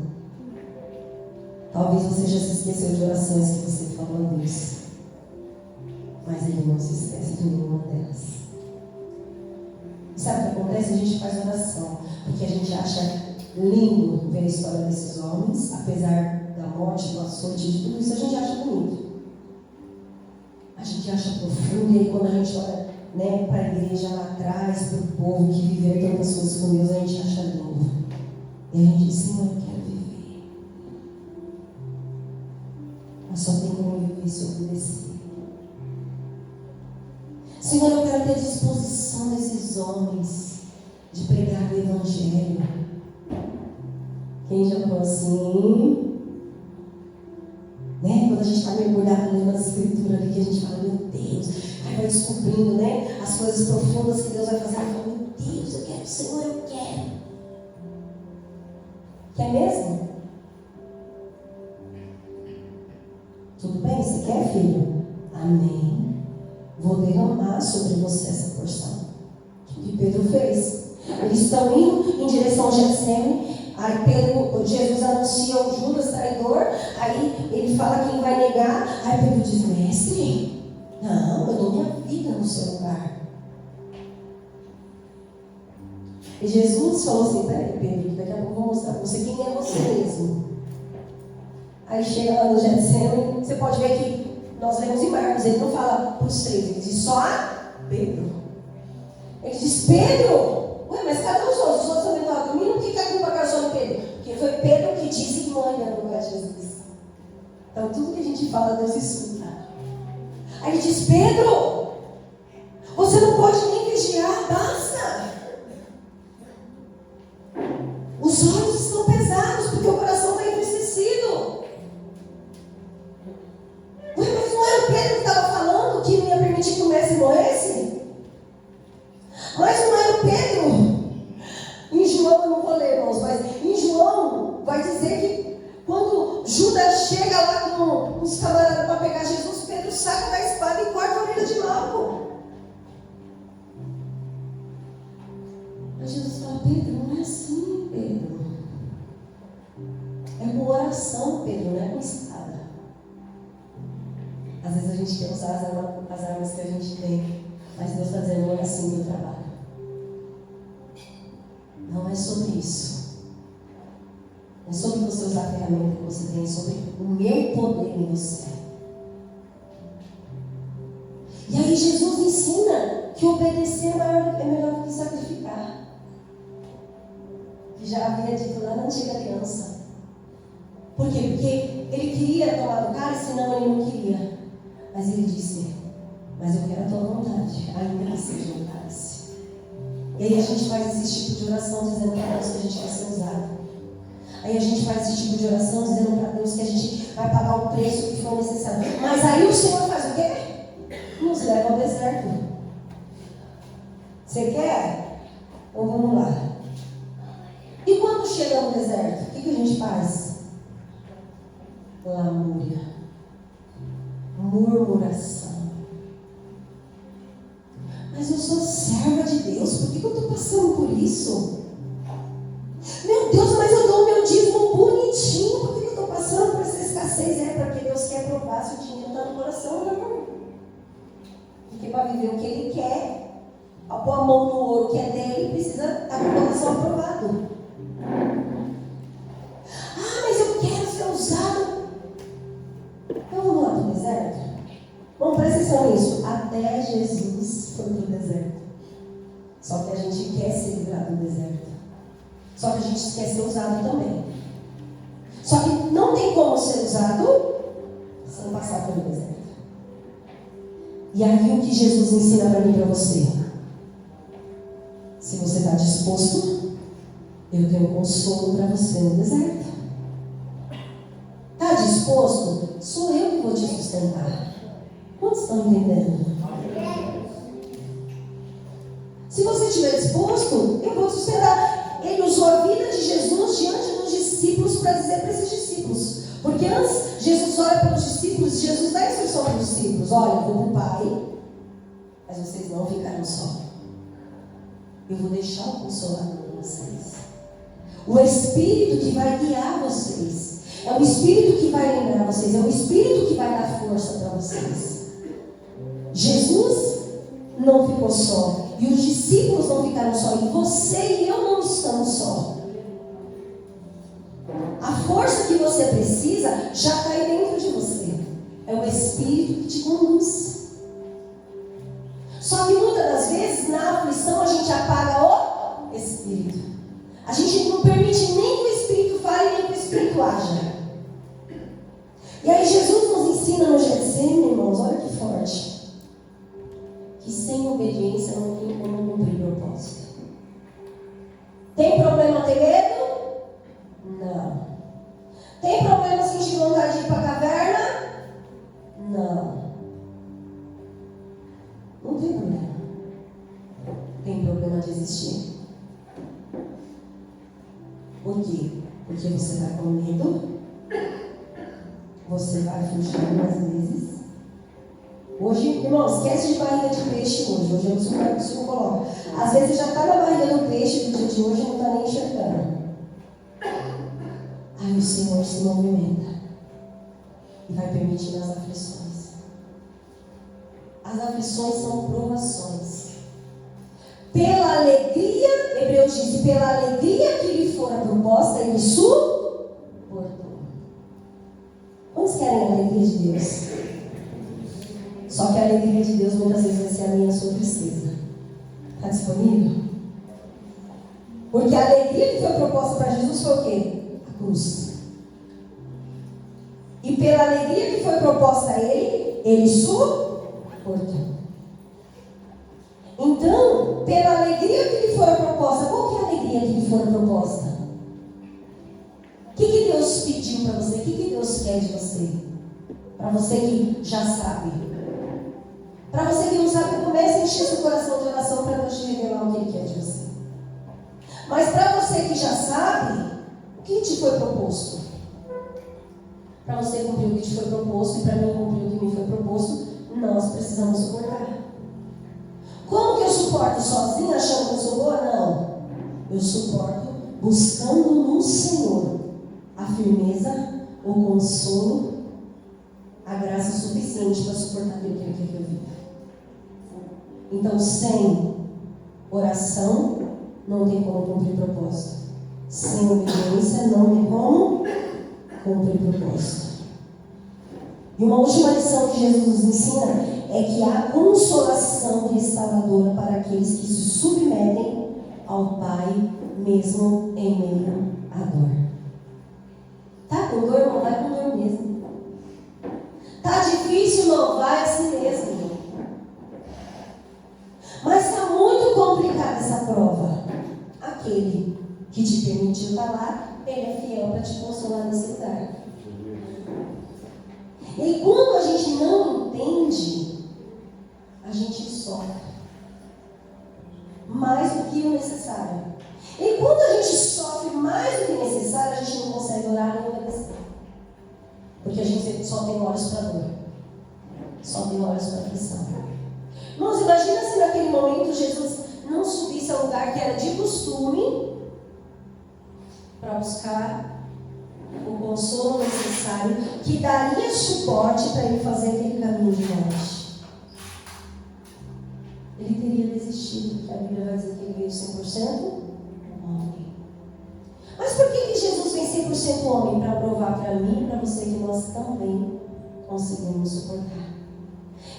Talvez você já se esqueceu de orações que você falou a Deus, mas Ele não se esquece de nenhuma delas. E sabe o que acontece? A gente faz oração porque a gente acha lindo ver a história desses homens, apesar da morte, do açoite, de tudo isso, a gente acha bonito. A gente acha profundo, e aí quando a gente olha, né, para a igreja lá atrás, para o povo que viveu tantas coisas com Deus, a gente acha lindo. E a gente diz: Senhor, eu quero viver. Mas só tem como viver se obedecer. Senhor, eu quero ter disposição desses homens de pregar o Evangelho. Quem já falou assim? Né? Quando a gente está mergulhado nas escrituras ali, que a gente fala: meu Deus, aí vai descobrindo, né, as coisas profundas que Deus vai fazer. Aí fala: meu Deus, eu quero, Senhor, eu quero. Quer mesmo? Tudo bem? Você quer, filho? Amém. Vou derramar sobre você essa porção. O que Pedro fez? Eles estão indo em direção ao Getsemane. Aí Jesus anuncia o Judas traidor. Aí ele fala quem vai negar. Aí Pedro diz: mestre, não, eu dou minha vida no seu lugar. E Jesus falou assim: peraí, Pedro, daqui a pouco eu vou mostrar para você quem é você mesmo. Aí chega lá no Getsemane, você pode ver que nós lemos em Marcos, ele não fala para os três, ele diz só a Pedro. Ele diz: Pedro, ué, mas cadê os outros? Os outros também estavam dormindo, por que a culpa caiu só no Pedro? Porque foi Pedro que disse que mãe era no lugar de Jesus. Então tudo que a gente fala, Deus escuta. Aí ele diz: Pedro, você não pode nem vigiar, basta. Os olhos estão pesados porque o coração está entristecido. Mas não era o Pedro que estava falando que não ia permitir que o mestre morresse? Mas não era o Pedro. Em João, eu não vou ler, irmãos, mas em João vai dizer que quando Judas chega lá com os camaradas para pegar Jesus, Pedro saca da espada e corta a orelha de Malco. Mas Jesus fala: Pedro, não é assim, Pedro. É com oração, Pedro, não é com espada. Às vezes a gente quer usar as armas que a gente tem, mas Deus está dizendo: não é assim que eu trabalho. Não é sobre isso. Não é sobre você usar a ferramenta que você tem, é sobre o meu poder em você. E aí Jesus ensina que obedecer é melhor do que sacrificar. Que já havia dito lá na antiga aliança. Por quê? Porque ele queria tomar do cálice, senão ele não queria. Mas ele disse: mas eu quero a tua vontade, ainda que seja um cálice. E aí a gente faz esse tipo de oração dizendo para Deus que a gente quer ser usado. Aí a gente faz esse tipo de oração dizendo para Deus que a gente vai pagar o preço que for necessário. Mas aí o Senhor faz o quê? Nos leva ao deserto. Você quer? Então vamos lá. E quando chega no deserto, o que a gente faz? Lamúria, murmuração. Mas eu sou serva de Deus, por que eu estou passando por isso? Meu Deus, mas eu dou o meu dízimo bonitinho, por que eu estou passando por essa escassez? É porque Deus quer provar se o dinheiro está no coração, não. Porque para viver o que Ele quer, ao pôr a mão no ouro que é dele, precisa estar com o coração aprovado. Ah, mas eu quero ser usado. Então vamos lá para o deserto. atenção nisso. Até Jesus foi para o deserto. Só que a gente quer ser livrado do deserto. Só que a gente quer ser usado também. Só que não tem como ser usado sem passar pelo deserto. E aí o que Jesus ensina para mim e para você? Se você está disposto, eu tenho consolo para você no deserto. Está disposto? Sou eu que vou te sustentar. Quantos estão entendendo? Se você estiver disposto, eu vou te sustentar. Ele usou a vida de Jesus diante dos discípulos para dizer para esses discípulos. Porque antes Jesus ora pelos discípulos, Jesus dá instrução para os discípulos. Olha, eu vou para o Pai, mas vocês não ficarão só. Eu vou deixar o Consolador em vocês. O Espírito que vai guiar vocês. É o Espírito que vai lembrar vocês. É o Espírito que vai dar força para vocês. Jesus não ficou só. E os discípulos não ficaram só. E você e eu não estamos só. A força que você precisa já está aí dentro de você. É o Espírito que te conduz. Só que muitas das vezes, na aflição, a gente apaga o Espírito. A gente não permite nem que o Espírito fale, nem que o Espírito haja. E aí Jesus nos ensina no Getsemane, irmãos, olha que forte. Que sem obediência não tem como cumprir o propósito. Tem problema ter medo? Não. Tem problema sentir vontade de ir para a caverna? Não. Não tem problema. Tem problema de existir. Por quê? Porque você está com medo. Você vai fugir algumas vezes. Hoje, irmão, esquece de barriga de peixe hoje. Hoje eu não sei como você coloca. Às vezes já está na barriga do peixe do dia de hoje e não está nem enxergando. Aí o Senhor se movimenta e vai permitindo as aflições. As aflições são provações. Pela alegria, Hebreus diz, pela alegria que lhe fora proposta, ele suportou. Quantos querem a alegria de Deus? Só que a alegria de Deus muitas vezes vai ser a minha e a sua tristeza. Está disponível? Porque a alegria que foi proposta para Jesus foi o quê? A cruz. E pela alegria que foi proposta a ele suportou. Então, pela alegria que lhe fora proposta, qual que é a alegria que lhe fora proposta? O que Deus pediu para você? O que Deus quer de você? Para você que já sabe. Para você que não sabe, comece a encher seu coração de oração para Deus te revelar o que Ele quer de você. Mas para você que já sabe, o que te foi proposto? Para você cumprir o que te foi proposto e para mim cumprir o que me foi proposto, nós precisamos suportar. Como que eu suporto sozinho, achando que eu sou boa? Não. Eu suporto buscando no Senhor a firmeza, o consolo, a graça suficiente para suportar aquilo que Ele quer que eu viva. Então, sem oração, não tem como cumprir propósito. Sem obediência, não tem como cumprir propósito. E uma última lição que Jesus nos ensina é que há consolação restauradora para aqueles que se submetem ao Pai, mesmo em meio à dor. Tá com dor, irmão? Vai com dor mesmo. Tá difícil, irmão? Vai assim mesmo. Mas está muito complicada essa prova. Aquele que te permitiu estar lá, ele é fiel para te consolar nesse lugar. E quando a gente não entende, a gente sofre mais do que o necessário. E quando a gente sofre mais do que o necessário, a gente não consegue orar nem obedecer. Porque a gente só tem olhos para dor. Só tem olhos para aflição. Irmãos, imagina se naquele momento Jesus não subisse a um lugar que era de costume para buscar o consolo necessário que daria suporte para ele fazer aquele caminho de morte. Ele teria desistido, porque a Bíblia vai dizer que ele veio 100% homem. Mas por que Jesus vem 100% homem? Para provar para mim e para você que nós também conseguimos suportar.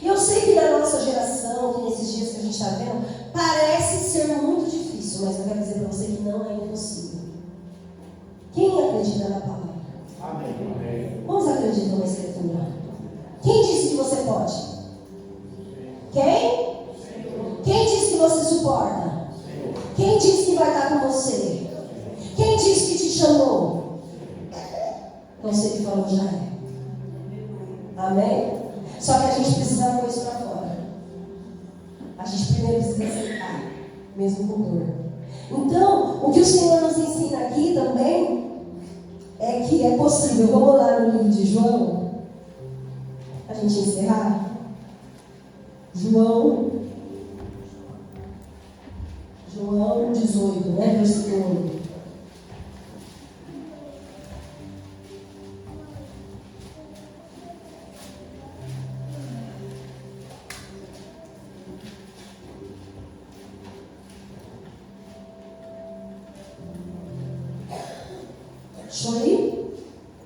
E eu sei que na nossa geração, que nesses dias que a gente está vendo, parece ser muito difícil, mas eu quero dizer para você que não é impossível. Quem acredita na palavra? Amém. Quantos acreditam na Escritura? Quem disse que você pode? Quem? Quem disse que você suporta? Quem disse que vai estar com você? Quem disse que te chamou? Então, se ele falou, já é. Amém? Só que a gente precisa pôr isso para fora. A gente primeiro precisa aceitar, mesmo com dor. Então, o que o Senhor nos ensina aqui também é que é possível. Vamos lá no livro de João, a gente encerrar. João 18, né? Versículo 1. Deixa eu ir?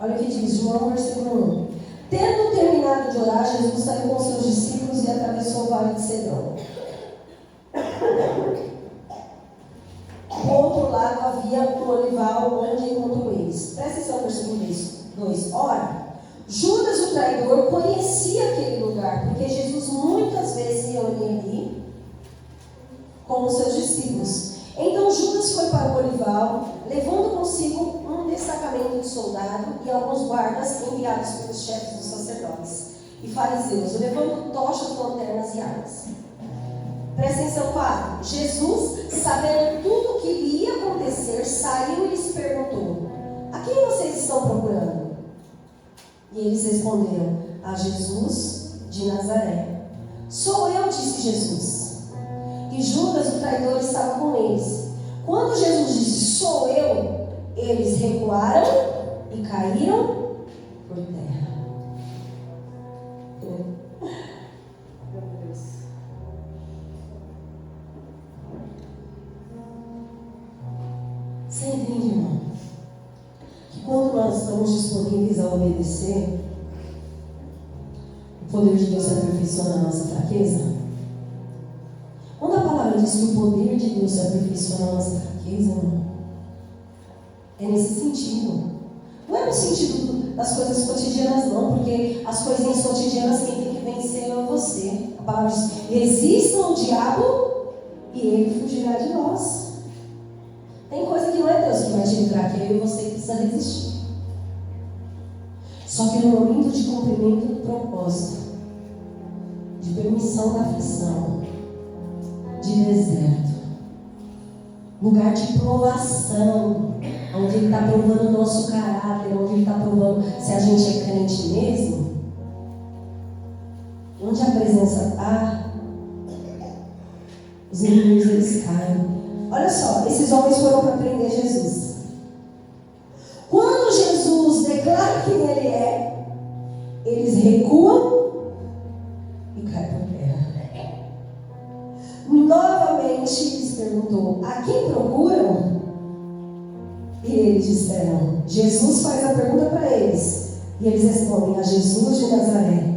Olha o que diz João, versículo 1. Tendo terminado de orar, Jesus saiu com seus discípulos e atravessou o vale de Cedrão. Do outro lado havia um olival onde encontrou eles. Presta atenção no versículo 2. Ora, Judas, o traidor, conhecia aquele lugar, porque Jesus muitas vezes se reunia ali com os seus discípulos. Então Judas foi para o olival, levando consigo um destacamento de soldado e alguns guardas enviados pelos chefes dos sacerdotes e fariseus, levando tochas, lanternas e armas. Presta atenção, 4. Jesus, sabendo tudo o que lhe ia acontecer, saiu e lhes perguntou: a quem vocês estão procurando? E eles responderam: a Jesus de Nazaré. Sou eu, disse Jesus. E Judas, o traidor, estava com eles. Quando Jesus disse: sou eu, eles recuaram e caíram por terra. Meu Deus. Você entende, irmão? Que quando nós estamos disponíveis a obedecer, o poder de Deus se aperfeiçoa na nossa fraqueza. Quando a palavra diz que o poder de Deus se aperfeiçoa na nossa fraqueza, irmão, é nesse sentido. Não é no sentido das coisas cotidianas, não, porque as coisinhas cotidianas quem tem que vencer é você. A palavra diz: resistam ao diabo e ele fugirá de nós. Tem coisa que não é Deus que vai te livrar, que eu e você precisa resistir. Só que no momento de cumprimento do propósito, de permissão da aflição, de deserto, lugar de provação, onde Ele está provando o nosso caráter, onde Ele está provando se a gente é crente mesmo, onde a presença está, os inimigos eles caem. Olha só, esses homens foram para prender Jesus. Quando Jesus declara quem Ele é, eles recuam e caem por terra. Novamente lhes perguntou: a quem procuram? E eles disseram: Jesus faz a pergunta para eles. E eles respondem: a Jesus de Nazaré.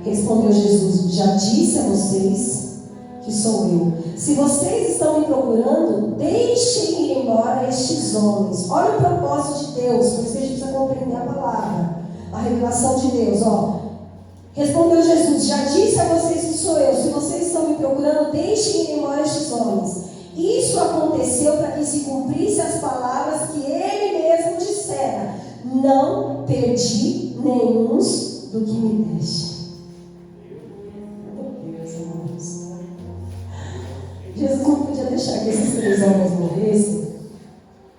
Respondeu Jesus: já disse a vocês que sou eu. Se vocês estão me procurando, deixem ir embora estes homens. Olha o propósito de Deus, por isso que a gente precisa compreender a palavra, a revelação de Deus. Respondeu Jesus: já disse a vocês que sou eu. Se vocês estão me procurando, deixem ir embora estes homens. Isso aconteceu para que se cumprisse as palavras que ele mesmo dissera: não perdi nenhum do que me deste. Meu Deus, irmãos. Jesus não podia deixar que esses 3 homens morressem,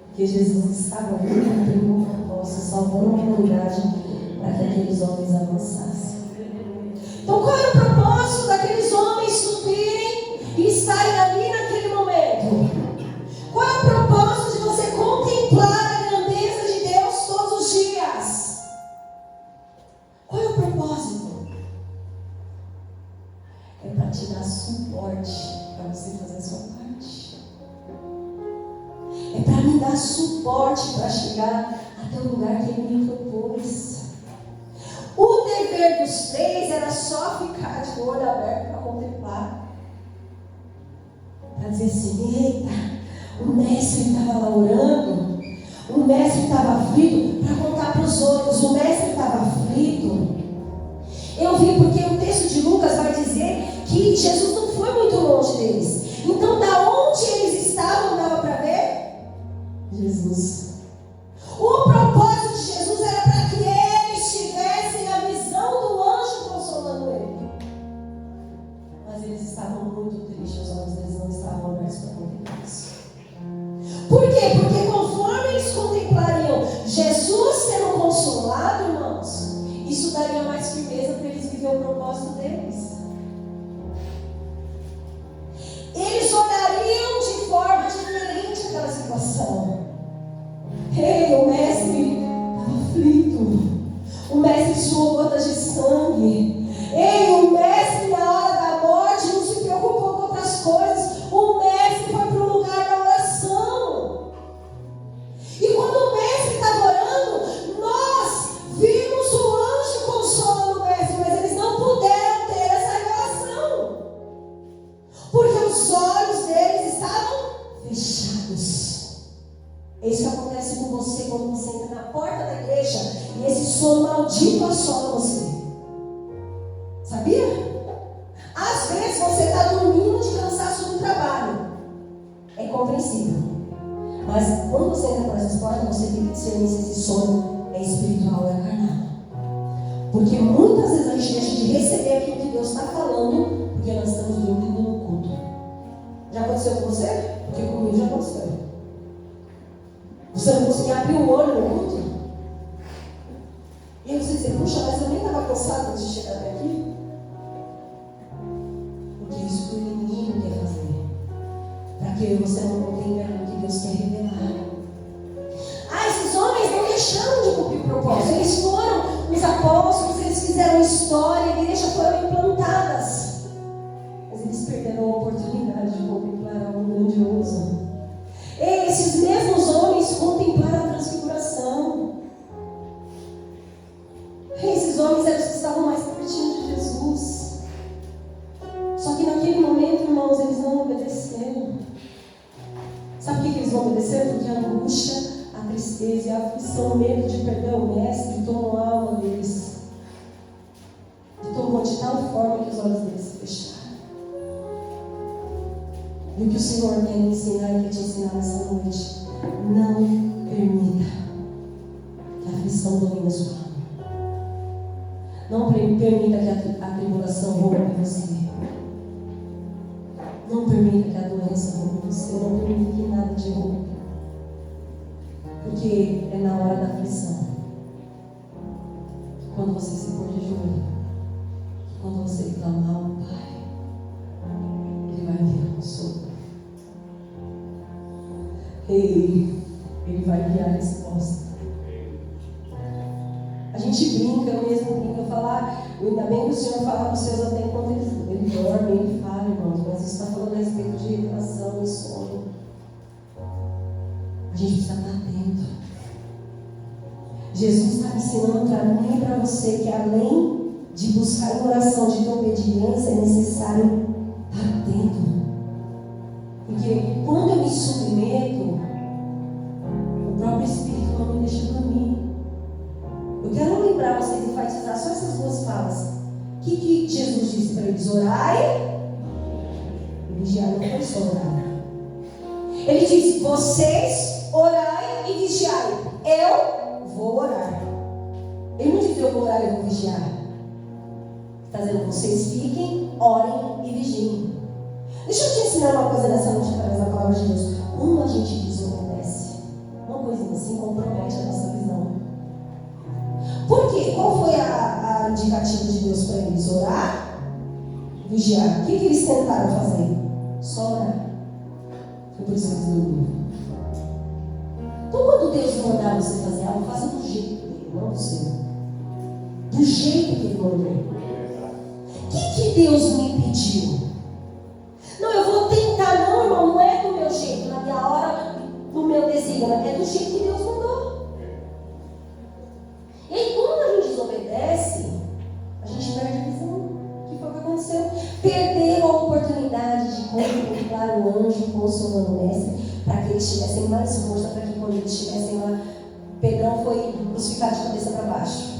porque Jesus estava cumprindo um propósito, salvando a humanidade para que aqueles homens avançassem. Então, qual era o propósito daqueles homens subirem e estarem ali naquele momento? Qual é o propósito de você contemplar a grandeza de Deus todos os dias? Qual é o propósito? É para te dar suporte, para você fazer a sua parte. É para me dar suporte para chegar até o lugar que Ele me propôs. O dever dever dos 3 era só ficar de olho aberto para contemplar. Para dizer assim, eita, o mestre estava lá orando, o mestre estava aflito, para contar para os outros, o mestre estava aflito. Eu vi porque o texto de Lucas vai dizer que Jesus não foi muito longe deles. Então, da onde eles estavam, dava para ver? Jesus. O propósito de Jesus era para que eles tivessem a visão do anjo consolando ele. Mas eles estavam muito tristes, os olhos deles não estavam abertos para contemplar isso. Por quê? Porque conforme eles contemplariam Jesus sendo consolado, irmãos, isso daria mais firmeza para eles viver o propósito deles. Eles olhariam de forma diferente aquela situação. Ei, o mestre estava aflito. O mestre suou gotas de sangue. Ei, o mestre na hora da morte não se preocupou com outras coisas. O mestre foi para o lugar da oração. E quando o mestre estava orando, nós vimos o anjo consolando o mestre, mas eles não puderam ter essa revelação, porque os olhos deles estavam fechados. É isso que acontece com você quando você entra na porta da igreja e esse sono maldito assola você. Sabia? Às vezes você está dormindo de cansaço do trabalho. É compreensível. Mas quando você entra por essas portas, você tem que discernir se esse sono é espiritual ou é carnal. Porque muitas vezes a gente deixa de receber aquilo que Deus está falando, porque nós estamos dormindo no culto. Já aconteceu com você? Porque comigo já aconteceu. Você não conseguia abrir o olho no culto? E você dizer, puxa, mas eu nem estava cansado antes de chegar até aqui. Porque é isso que o inimigo quer fazer. Para que eu e você não contemple aquilo que Deus quer revelar. Esses homens não deixaram de cumprir o propósito. Eles foram os apóstolos, eles fizeram história, a igreja foram implantadas. Mas eles perderam a oportunidade de contemplar algo grandioso. Esses mesmos homens contemplaram a transfiguração. Esses homens eram os que estavam mais pertinho de Jesus. Só que naquele momento, irmãos, eles não obedeceram. Sabe por que eles não obedeceram? Porque a angústia, a tristeza e a aflição, o medo de perder o mestre tomou a alma deles. E tomou de tal forma que os olhos deles se fecharam. E o que o Senhor quer me ensinar e quer te ensinar nessa noite: não permita que a aflição domine a sua alma. Não permita que a tribulação roube você. Não permita que a doença roube você. Não permita que nada te roube. Porque é na hora da aflição, quando você se pôr de joelho, quando você clamar ao Pai, Ele vai enviar consolo. Ele vai enviar resposta. A gente brinca, eu mesmo brinco, eu falar, ainda bem que o Senhor fala para os seus até enquanto ele dorme, ele fala, irmãos, mas isso está falando a respeito de revelação e sono. A gente precisa estar atento. Jesus está ensinando para mim e para você que além de buscar em oração, de ter obediência, é necessário estar atento. Porque quando eu me submeto, o próprio Espírito não me deixa dormir. Eu quero lembrar vocês, enfatizar só essas duas falas. O que Jesus disse para eles? Orai e vigiai. Não foi só orar. Ele disse, vocês orai e vigiai. Eu vou orar. Ele não disse eu vou orar e vou vigiar. Está dizendo, vocês fiquem, orem e vigiem. Deixa eu te ensinar uma coisa nessa noite através da palavra de Deus. Quando a gente desobedece, uma coisinha assim compromete a nossa visão. Por quê? Qual foi a indicativa de Deus para eles? Orar, vigiar. O que eles tentaram fazer? Só orar. Foi por isso que eles dormiram. Então, quando Deus mandar você fazer algo, faça do jeito dele, não do seu. Do jeito que Ele mandou. O que Deus me pediu? Não, eu vou tentar, não, irmão, não é do meu jeito, na minha hora, do meu desígnio, é do jeito que Deus mandou. E aí, quando a gente desobedece, lá o anjo consolando o mestre, para que eles tivessem mais força, para que quando eles estivessem lá, Pedrão foi crucificado de cabeça para baixo.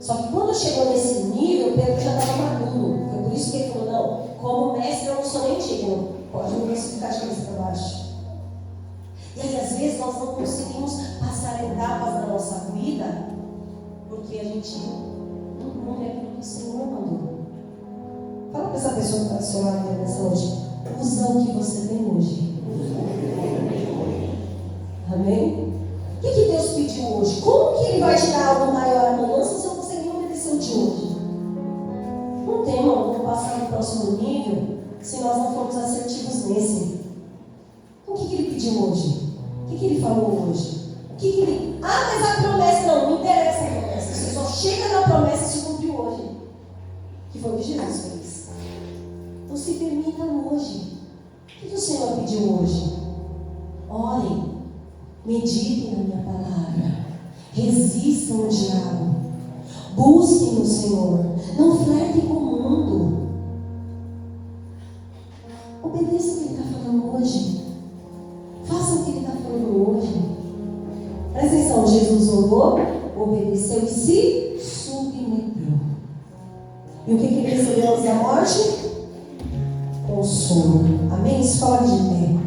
Só que quando chegou nesse nível, Pedro já estava maduro. Foi por isso que ele falou, não, como mestre eu não sou nem digno, pode me crucificar de cabeça para baixo. E aí às vezes nós não conseguimos passar etapas na nossa vida, porque a gente não cumpre aquilo que o Senhor mandou. Fala para essa pessoa que está do seu lado nessa noite, usa o que você tem hoje. Amém? O que Deus pediu hoje? Como que Ele vai te dar algo maior amanhã se você não conseguir obedecer o de hoje? Não tem, irmão, vamos passar no próximo nível se nós não formos assertivos nesse. O que Ele pediu hoje? O que Ele falou hoje? O que Ele... Ah, mas a promessa não interessa a promessa. Você só chega na promessa se cumpriu hoje. Que foi o que Jesus fez. Então se permita hoje. O que o Senhor pediu hoje? Orem. Meditem na minha palavra. Resistam ao diabo. Busquem o Senhor. Não flertem com o mundo. Obedeça o que Ele está falando hoje. Faça o que Ele está falando hoje. Presta atenção, Jesus orou, obedeceu e se submeteu. E o que Ele recebeu antes da morte? Consolo. Amém? Isso fala de pé.